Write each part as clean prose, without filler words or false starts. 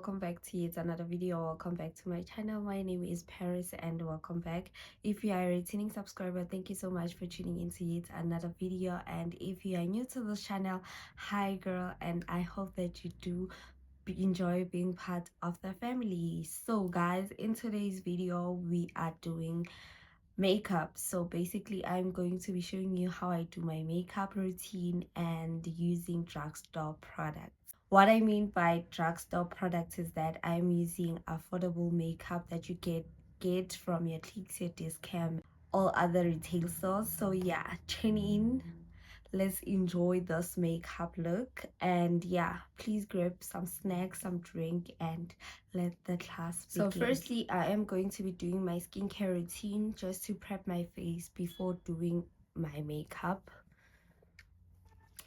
welcome back to yet another video. Welcome back to my channel. My name is Paris and welcome back. If you are a returning subscriber, thank you so much for tuning into yet another video. And if you are new to this channel, hi girl, and I hope that you do enjoy being part of the family. So guys, in today's video we are doing makeup. So basically I'm going to be showing you how I do my makeup routine and using drugstore products. What I mean by drugstore products is that I'm using affordable makeup that you get from your Clicks, your Discam, all other retail stores. So yeah, tune in, let's enjoy this makeup look. And yeah, please grab some snacks, some drink, and let the class begin. So firstly, I am going to be doing my skincare routine just to prep my face before doing my makeup.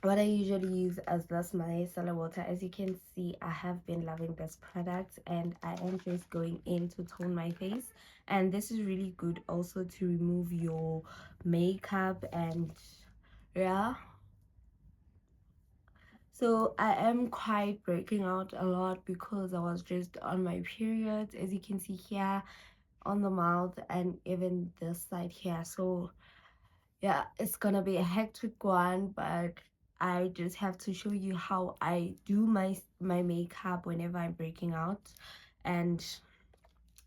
What I usually use as this micellar water. As you can see, I have been loving this product and I am just going in to tone my face, and this is really good also to remove your makeup. And yeah, so I am quite breaking out a lot because I was just on my period, as you can see here on the mouth and even this side here. So yeah, it's gonna be a hectic one, but I just have to show you how I do my makeup whenever I'm breaking out. And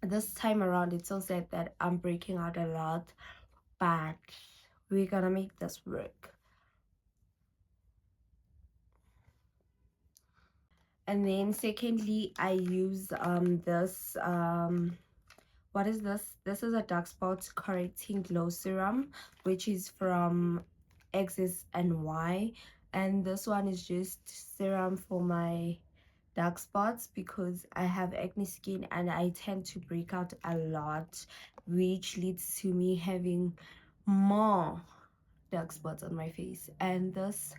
this time around it's so sad that I'm breaking out a lot, but we're gonna make this work. And then secondly, I use this what is this is a dark spot correcting glow serum, which is from X's and Y. And this one is just serum for my dark spots because I have acne skin and I tend to break out a lot, which leads to me having more dark spots on my face. And this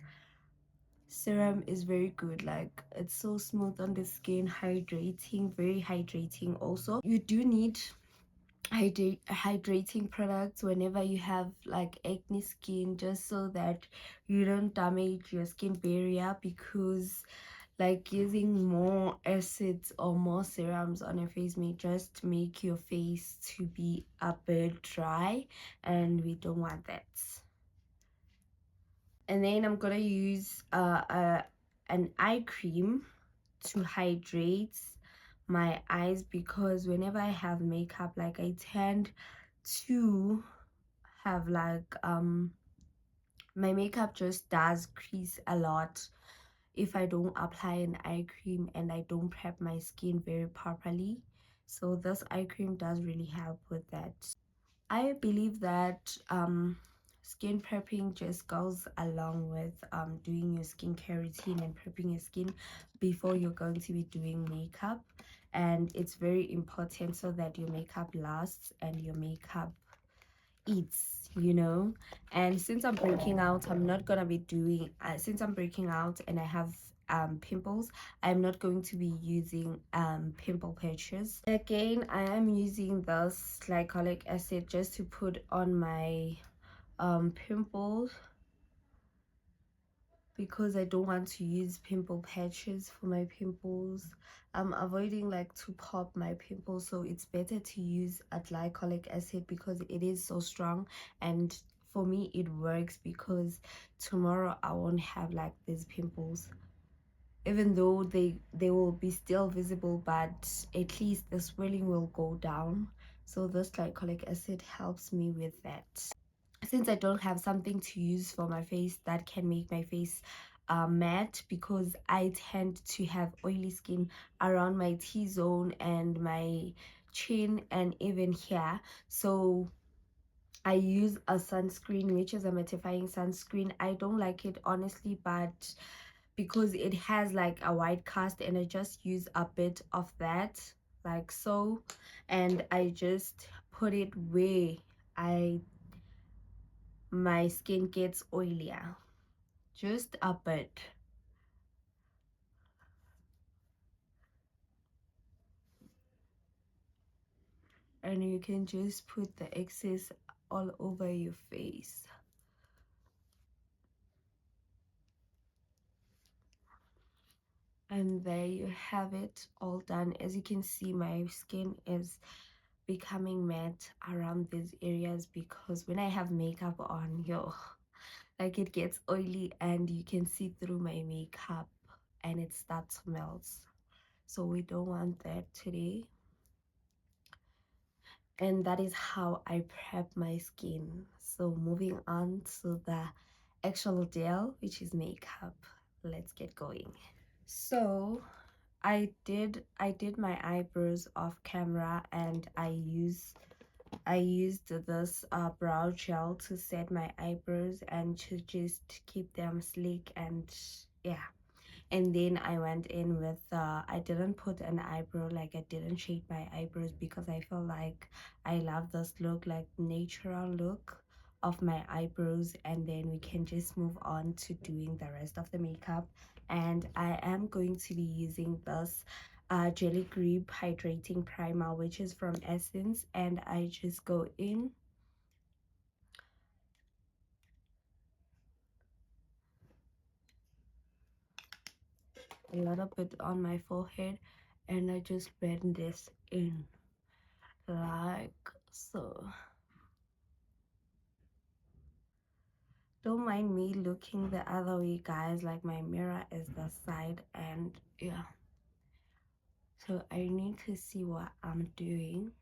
serum is very good, like it's so smooth on the skin, hydrating, very hydrating. Also, you do need hydrating products whenever you have like acne skin, just so that you don't damage your skin barrier, because like using more acids or more serums on your face may just make your face to be a bit dry, and we don't want that. And then I'm gonna use an eye cream to hydrate my eyes, because whenever I have makeup, like I tend to have like my makeup just does crease a lot if I don't apply an eye cream and I don't prep my skin very properly. So this eye cream does really help with that. I believe that skin prepping just goes along with doing your skincare routine and prepping your skin before you're going to be doing makeup. And it's very important so that your makeup lasts and your makeup eats, you know. And since I'm breaking out, I'm not gonna be doing since I'm breaking out and I have pimples, I'm not going to be using pimple patches. Again, I am using this glycolic acid just to put on my pimples, because I don't want to use pimple patches for my pimples. I'm avoiding like to pop my pimples, so it's better to use a glycolic acid because it is so strong, and for me it works because tomorrow I won't have like these pimples, even though they will be still visible, but at least the swelling will go down. So this glycolic acid helps me with that. Since I don't have something to use for my face that can make my face matte, because I tend to have oily skin around my T-zone and my chin and even here, so I use a sunscreen, which is a mattifying sunscreen. I don't like it honestly, but because it has like a white cast, and I just use a bit of that like so, and I just put it where I my skin gets oilier, just a bit. And you can just put the excess all over your face. And there you have it all done. As you can see, my skin is becoming matte around these areas because when I have makeup on, yo, like it gets oily and you can see through my makeup and it starts to melt. So we don't want that today. And that is how I prep my skin. So moving on to the actual deal, which is makeup. Let's get going. So I did my eyebrows off camera, and I used this brow gel to set my eyebrows and to just keep them sleek. And yeah, and then I went in with I didn't put an eyebrow, like I didn't shade my eyebrows because I feel like I love this look, like natural look of my eyebrows. And then we can just move on to doing the rest of the makeup. And I am going to be using this jelly grip hydrating primer, which is from Essence. And I just go in a little bit on my forehead, and I just blend this in like so. Don't mind me looking the other way, guys, like my mirror is the side. And yeah, so I need to see what I'm doing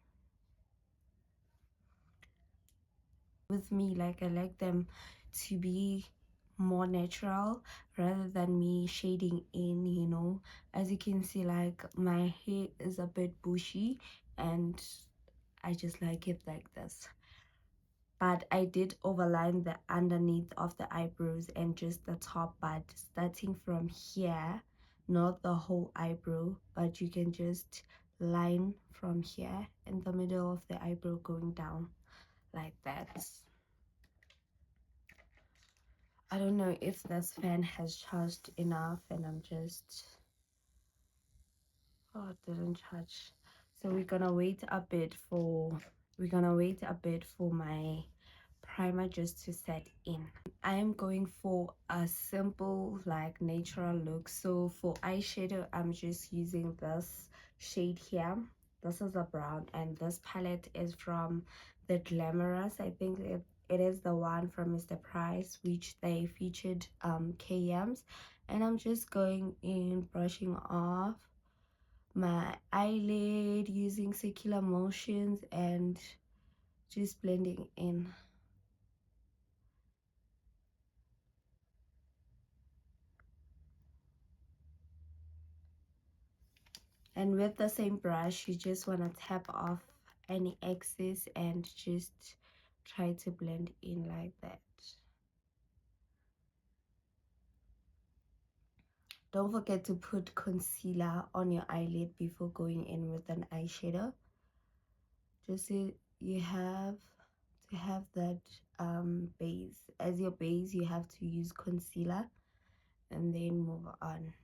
with me. Like I like them to be more natural rather than me shading in, you know. As you can see, like my hair is a bit bushy and I just like it like this. But I did overline the underneath of the eyebrows and just the top part, starting from here, not the whole eyebrow, but you can just line from here in the middle of the eyebrow going down like that. I don't know if this fan has charged enough, and I'm just, oh, it didn't charge. So we're gonna wait a bit for my primer just to set in. I am going for a simple, like natural look. So for eyeshadow, I'm just using this shade here. This is a brown, and this palette is from the Glamorous. I think it is the one from Mr. Price, which they featured KMs. And I'm just going in, brushing off my eyelid using circular motions and just blending in. And with the same brush, you just want to tap off any excess and just try to blend in like that. Don't forget to put concealer on your eyelid before going in with an eyeshadow. Just so you have to have that base. As your base, you have to use concealer and then move on.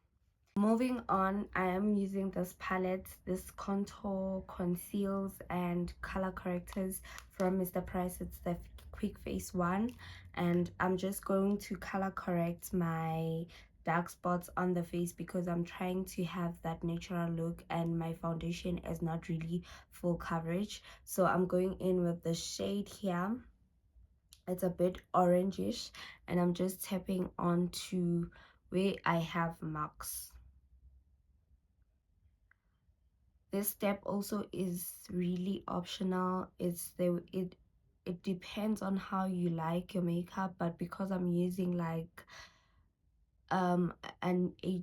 Moving on, I am using this palette, this contour, conceals, and color correctors from Mr. Price. It's the quick face one, and I'm just going to color correct my dark spots on the face because I'm trying to have that natural look and my foundation is not really full coverage. So I'm going in with the shade here. It's a bit orangish, and I'm just tapping onto where I have marks. This step also is really optional. It depends on how you like your makeup, but because I'm using like a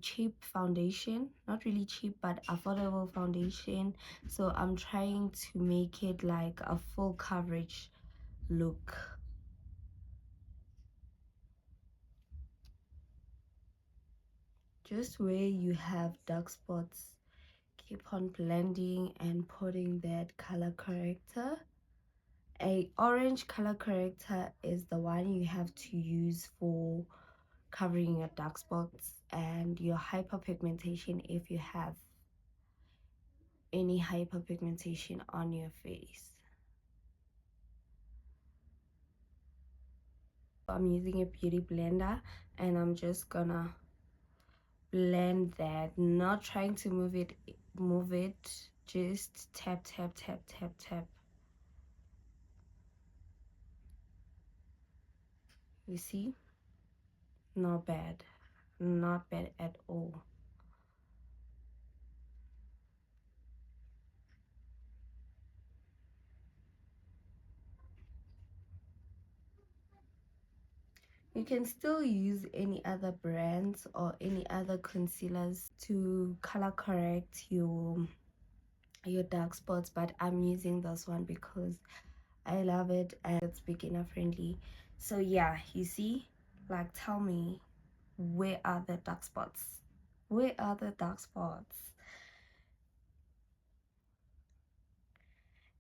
cheap foundation, not really cheap but affordable foundation, so I'm trying to make it like a full coverage look. Just where you have dark spots, keep on blending and putting that color corrector. A orange color corrector is the one you have to use for covering your dark spots and your hyperpigmentation if you have any hyperpigmentation on your face. I'm using a beauty blender and I'm just gonna blend that, not trying to move it, just tap tap tap tap tap. You see, not bad, not bad at all. You can still use any other brands or any other concealers to color correct your dark spots, but I'm using this one because I love it and it's beginner friendly. So yeah, you see, like, tell me, where are the dark spots? Where are the dark spots?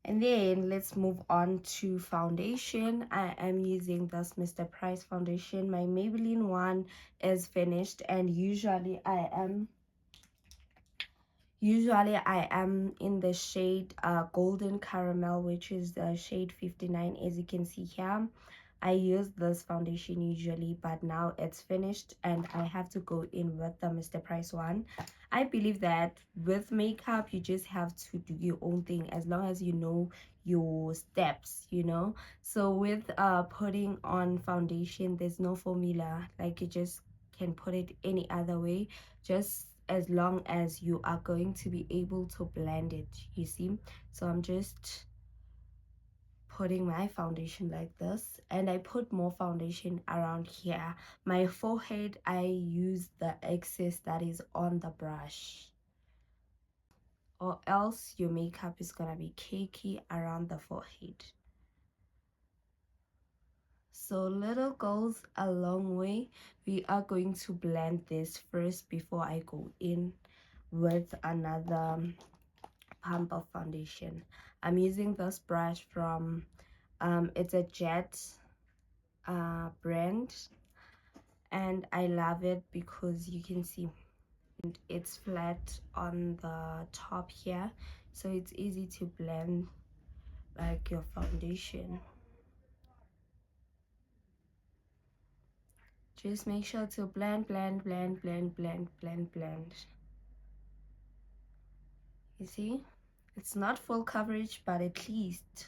And then let's move on to foundation. I am using this Mr. Price foundation. My Maybelline one is finished, and usually I am in the shade golden caramel, which is the shade 59. As you can see here, I use this foundation usually, but now it's finished and I have to go in with the Mr. Price one. I believe that with makeup you just have to do your own thing as long as you know your steps, you know. So with putting on foundation, there's no formula, like you just can put it any other way, just as long as you are going to be able to blend it, you see. So I'm just putting my foundation like this, and I put more foundation around here. My forehead, I use the excess that is on the brush, or else your makeup is gonna be cakey around the forehead. So little goes a long way. We are going to blend this first before I go in with another pump of foundation. I'm using this brush from it's a Jet brand, and I love it because you can see it's flat on the top here, so it's easy to blend like your foundation. Just make sure to blend, blend, blend, blend, blend, blend, blend. You see, it's not full coverage, but at least,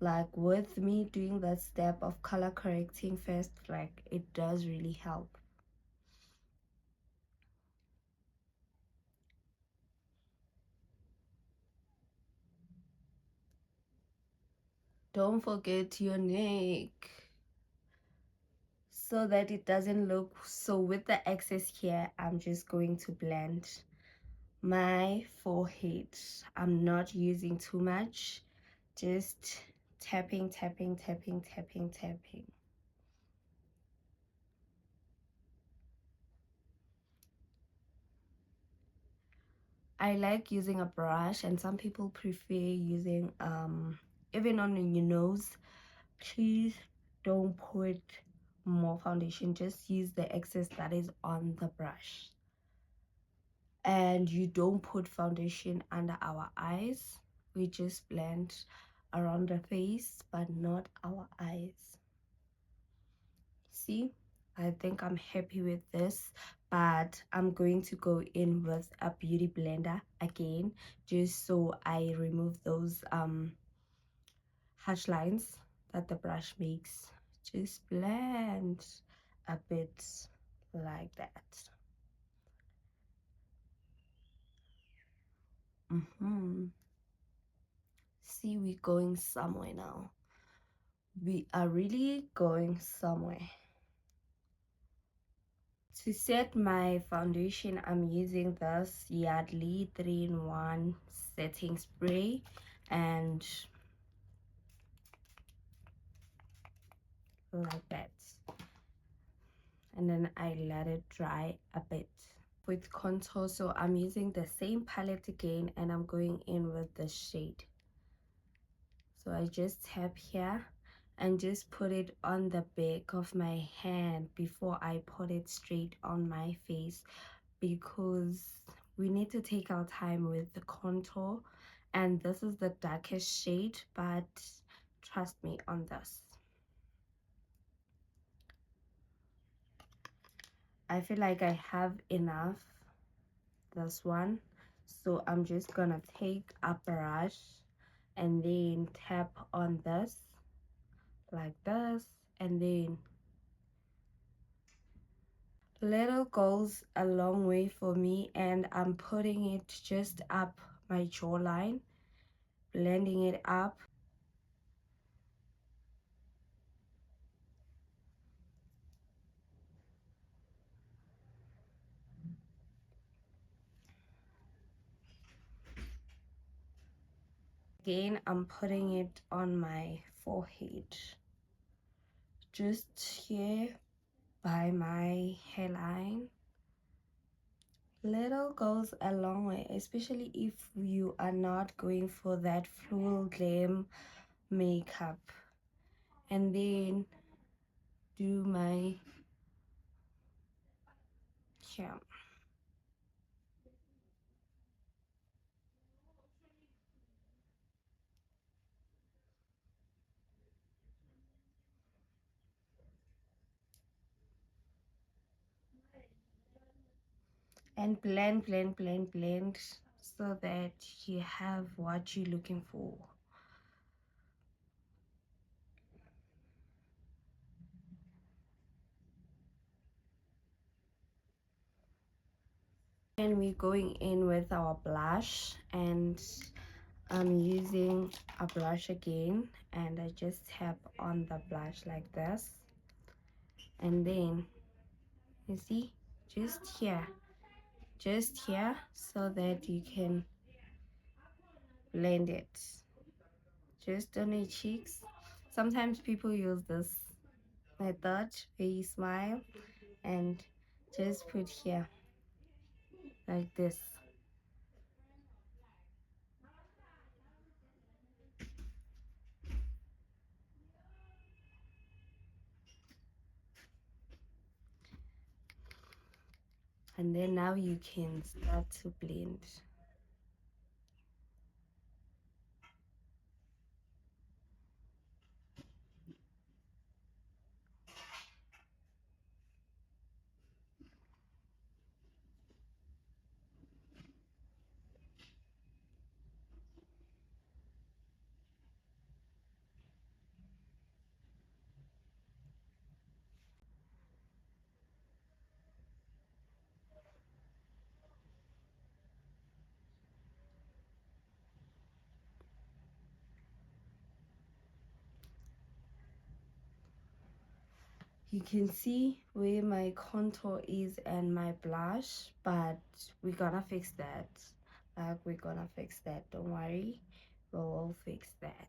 like, with me doing that step of color correcting first, like, it does really help. Don't forget your neck so that it doesn't look so. With the excess here, I'm just going to blend my forehead. I'm not using too much, just tapping, tapping, tapping, tapping, tapping. I like using a brush, and some people prefer using even on your nose. Please don't put more foundation, just use the excess that is on the brush. And you don't put foundation under our eyes, we just blend around the face but not our eyes. See, I think I'm happy with this, but I'm going to go in with a beauty blender again, just so I remove those harsh lines that the brush makes. Just blend a bit like that. See, we're going somewhere now. We are really going somewhere. To set my foundation, I'm using this Yardley 3-in-1 setting spray, and like that, and then I let it dry a bit. With contour, so I'm using the same palette again, and I'm going in with the shade. So I just tap here and just put it on the back of my hand before I put it straight on my face, because we need to take our time with the contour, and this is the darkest shade, but trust me on this. I feel like I have enough this one, so I'm just gonna take a brush and then tap on this like this, and then little goes a long way for me, and I'm putting it just up my jawline, blending it up. Again, I'm putting it on my forehead, just here by my hairline. Little goes a long way, especially if you are not going for that full glam makeup. And then do my hair. And blend so that you have what you're looking for. And we're going in with our blush, and I'm using a blush again, and I just tap on the blush like this, and then you see, just here so that you can blend it just on your cheeks. Sometimes people use this method where you smile and just put here like this. And then now you can start to blend. You can see where my contour is and my blush, but we're gonna fix that. We're gonna fix that, don't worry, we'll fix that.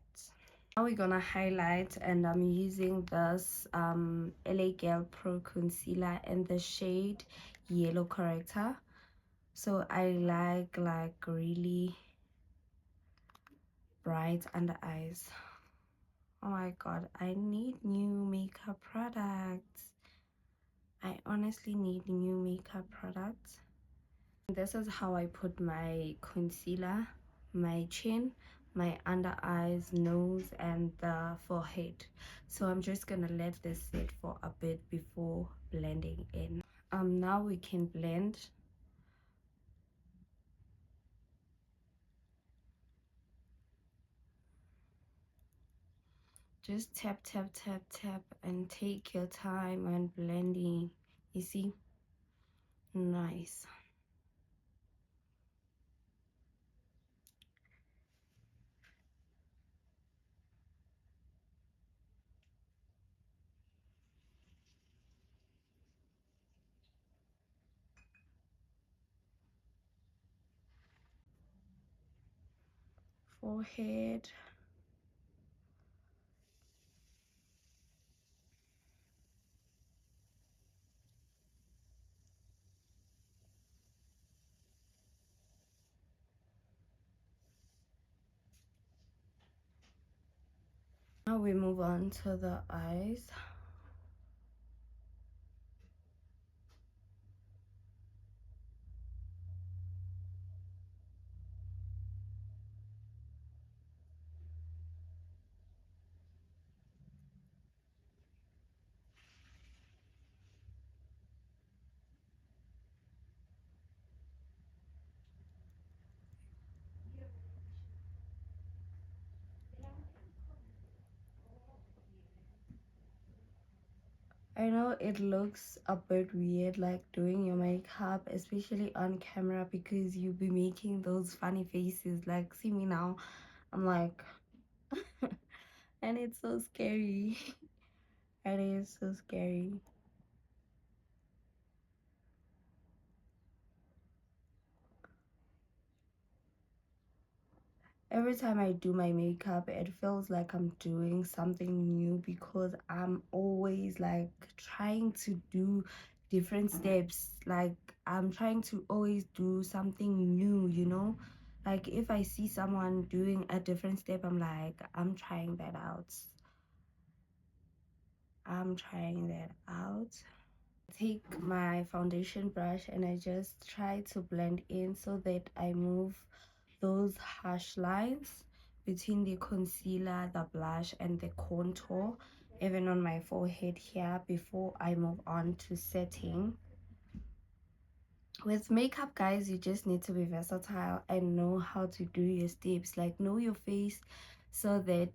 Now we're gonna highlight, and I'm using this LA Girl Pro Concealer in the shade Yellow Corrector. So I like really bright under eyes. Oh my god, I need new makeup products. I honestly need new makeup products. This is how I put my concealer, my chin, my under eyes, nose, and the forehead. So I'm just gonna let this sit for a bit before blending in. Now we can blend. Just tap and take your time when blending. You see, nice. Forehead. Now we move on to the eyes. I know it looks a bit weird like doing your makeup, especially on camera, because you'll be making those funny faces. Like, see me now, I'm like, and it's so scary. It is so scary. Every time I do my makeup, it feels like I'm doing something new because I'm always like trying to do different steps. Like, I'm trying to always do something new, you know? Like, if I see someone doing a different step, I'm like, I'm trying that out. I'm trying that out. Take my foundation brush and I just try to blend in so that I move those harsh lines between the concealer, the blush, and the contour, even on my forehead here, before I move on to setting. With makeup, guys, you just need to be versatile and know how to do your steps. Like, know your face so that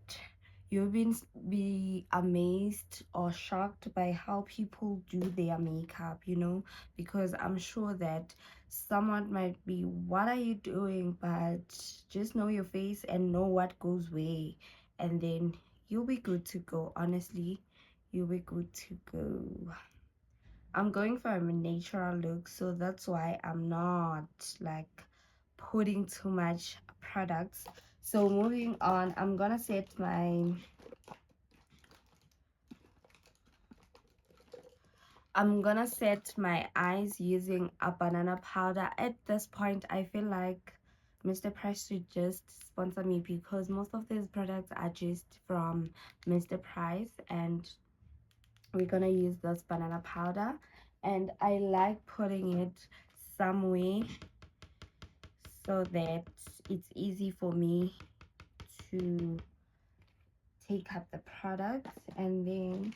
you'll be amazed or shocked by how people do their makeup, you know, because I'm sure that someone might be, what are you doing? But just know your face and know what goes where, and then you'll be good to go. Honestly, you'll be good to go. I'm going for a natural look, so that's why I'm not like putting too much products. So moving on, I'm gonna set my eyes using a banana powder. At this point, I feel like Mr. Price should just sponsor me because most of these products are just from Mr. Price, and we're gonna use this banana powder, and I like putting it somewhere so that it's easy for me to take up the products. And then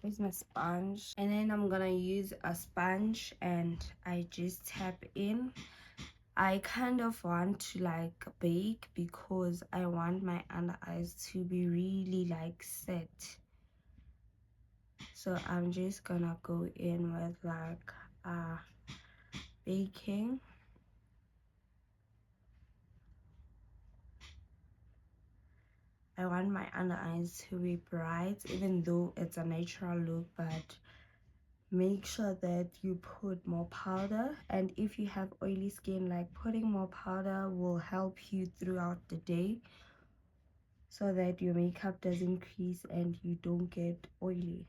where's my sponge? And then I'm gonna use a sponge and I just tap in. I kind of want to like bake because I want my under eyes to be really like set. So I'm just gonna go in with like baking. I want my under eyes to be bright, even though it's a natural look, but make sure that you put more powder. And if you have oily skin, like putting more powder will help you throughout the day so that your makeup doesn't crease and you don't get oily.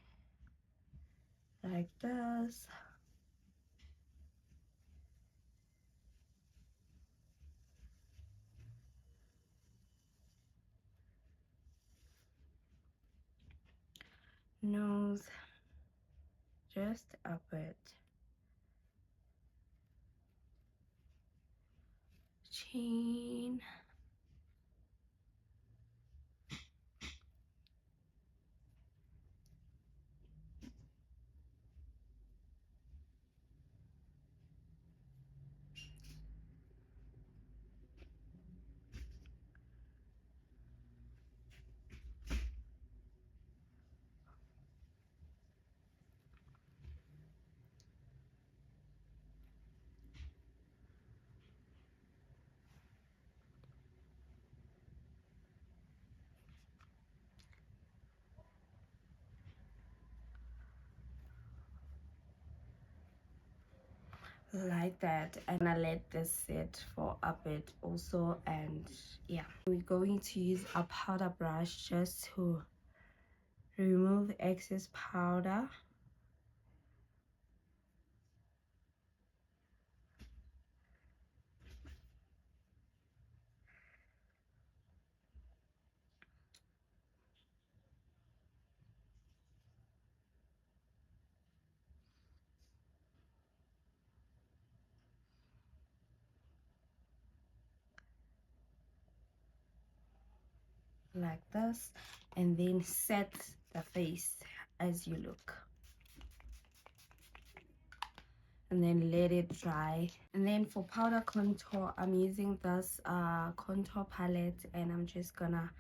Like this. Nose, just a bit. Chin. Like that. And I let this sit for a bit also. And yeah, we're going to use a powder brush just to remove excess powder. Like this, and then set the face as you look, and then let it dry. And then for powder contour, I'm using this contour palette, and I'm just gonna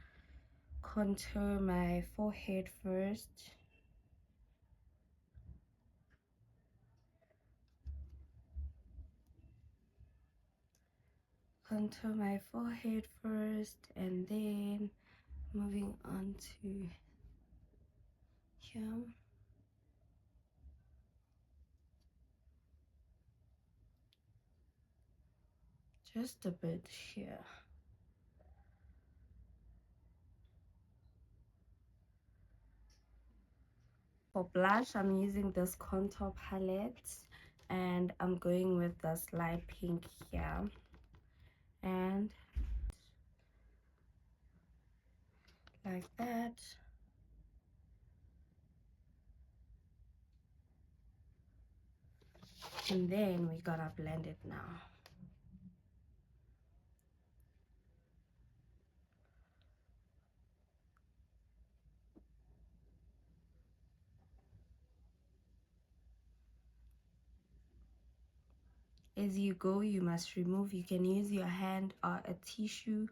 contour my forehead first. Contour my forehead first, and then moving on to here. Just a bit here. For blush, I'm using this contour palette, and I'm going with this light pink here, and like that. And then we gotta blend it now. As you go, you must remove. You can use your hand or a tissue.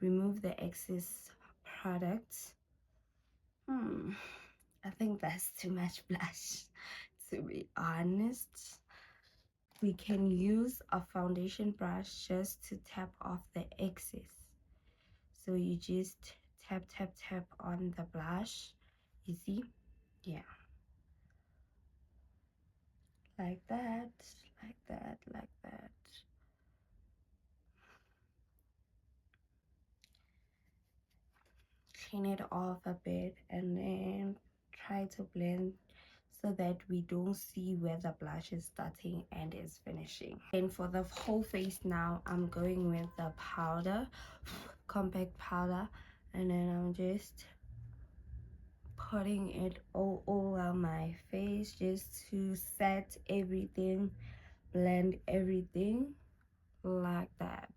Remove the excess products. I think that's too much blush, to be honest. We can use a foundation brush just to tap off the excess. So you just tap on the blush. You see? Yeah. Like that, like that, like that. Clean it off a bit and then try to blend so that we don't see where the blush is starting and is finishing. And for the whole face now, I'm going with the powder, compact powder, and then I'm just putting it all over my face just to set everything, blend everything like that.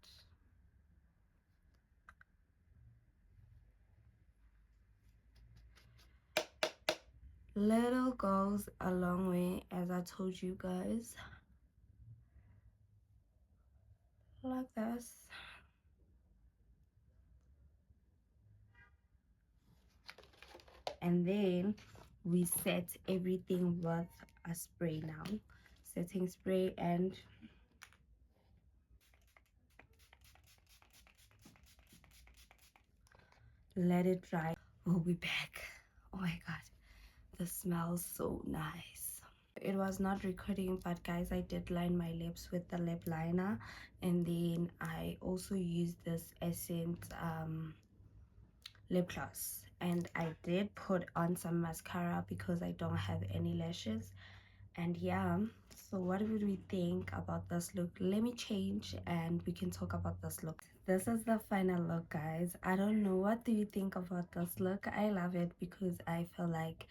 Little goes a long way, as I told you guys. Like this. And then we set everything with a spray now. Setting spray, and let it dry. We'll be back. Oh my god, this smells so nice. It was not recording, but guys, I did line my lips with the lip liner, and then I also used this Essence lip gloss, and I did put on some mascara because I don't have any lashes. And yeah, so what would we think about this look? Let me change and we can talk about this look. This is the final look, guys. I don't know, what do you think about this look? I love it because I feel like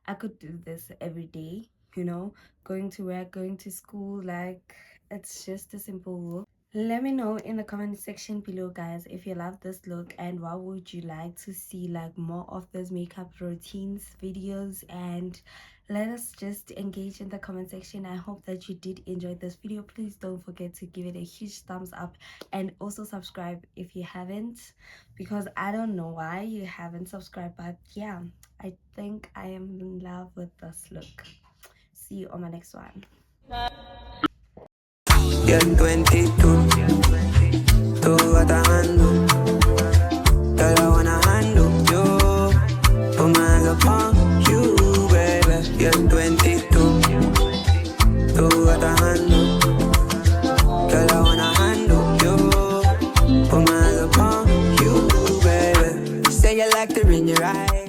I could do this every day, you know, going to work, going to school. Like, it's just a simple look. Let me know in the comment section below, guys, if you love this look and what would you like to see, like more of those makeup routines videos, and let us just engage in the comment section. I hope that you did enjoy this video. Please don't forget to give it a huge thumbs up and also subscribe if you haven't, because I don't know why you haven't subscribed, but yeah, I think I am in love with this look. See you on my next one. You're 22, do what I handle. Girl, I wanna handle you. Put my hands upon you, baby. You're 22, do what I handle. Girl, I wanna handle you. Put my hands upon you, baby. Say you like the ring, you're right.